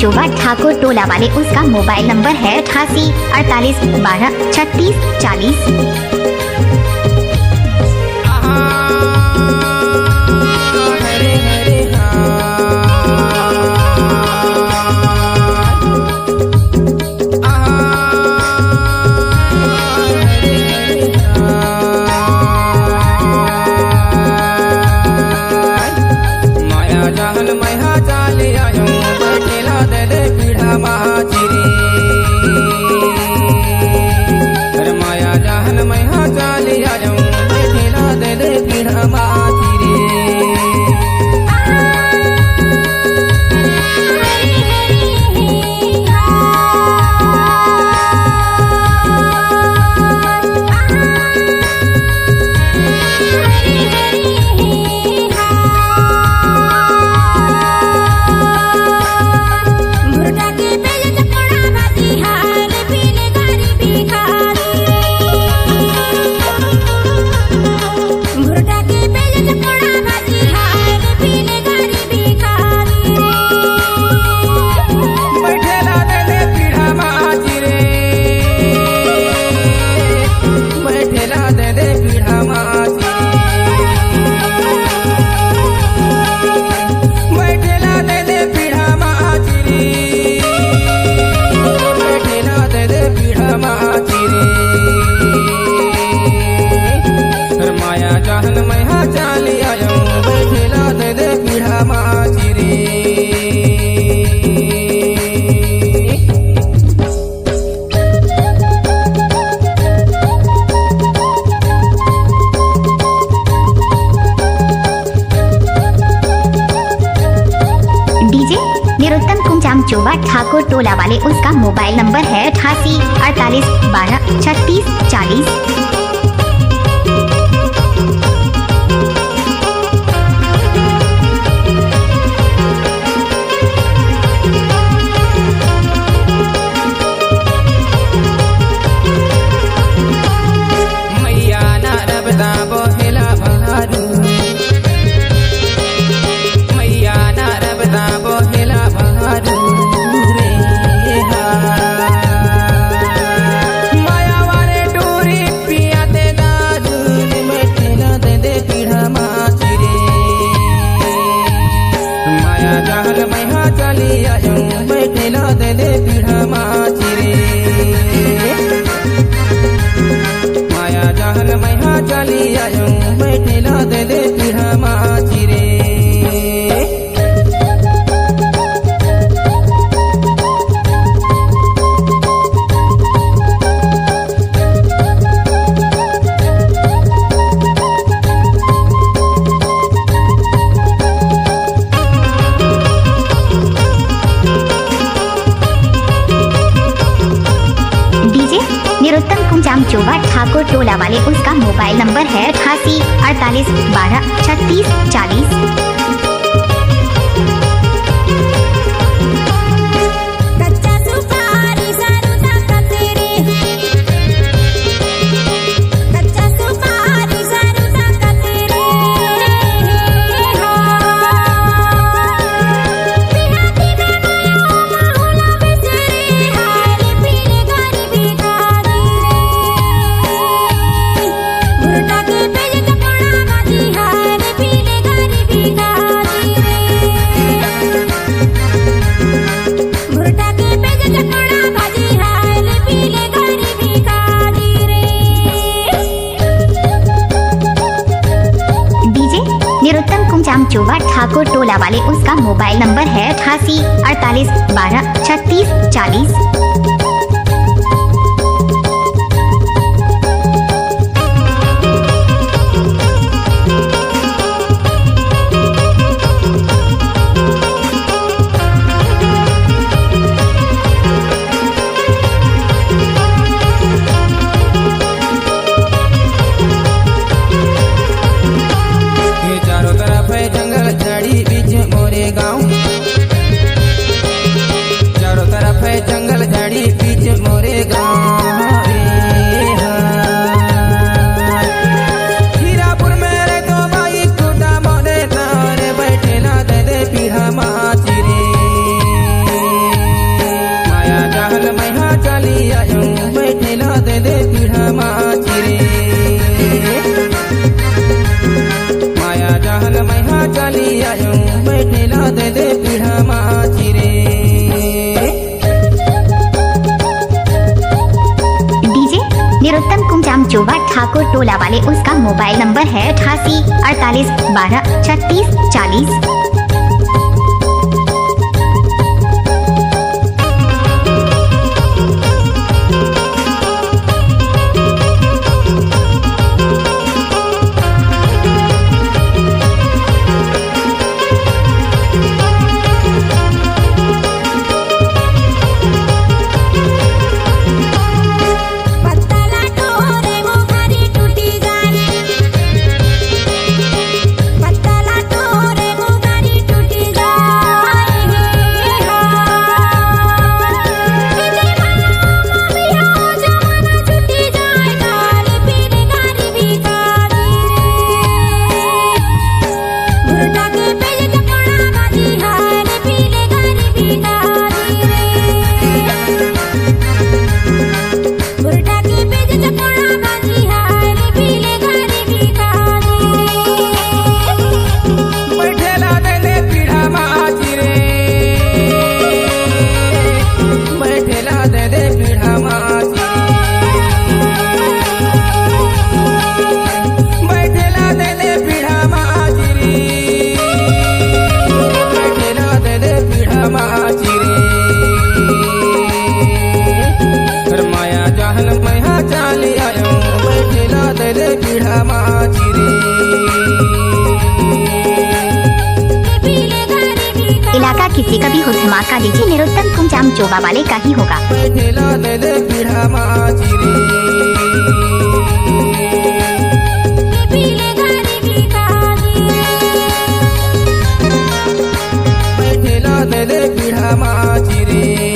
चोबा ठाकुर टोला वाले, उसका मोबाइल नंबर है 88 48 12 36 40। चोबा ठाकुर टोला वाले, उसका मोबाइल नंबर है 88 48 12 36 40। चोबा ठाकुर टोला वाले, उसका मोबाइल नंबर है 88 48 12 36 40। चोबा ठाकुर टोला वाले, उसका मोबाइल नंबर है 88 48 12 36 40। चारों तरफ है जंगल झाड़ी चाली आयो बैठेला दे दे पीढ़ा माची रे माया जहन मैहा चाली आयो बैठेला दे दे पीढ़ा माची रे। डीजे निरुत्तम कुंजाम जोवा ठाकुर टोला वाले, उसका मोबाइल नंबर है 88 48 12 36 40। इलाका किसी का भी हो, धमाका डीजे निरुत्तम कुंजाम जोवा वाले का ही होगा। बैठेला दे दे पीढ़ा माची रे बैठेला दे दे पीढ़ा माची रे।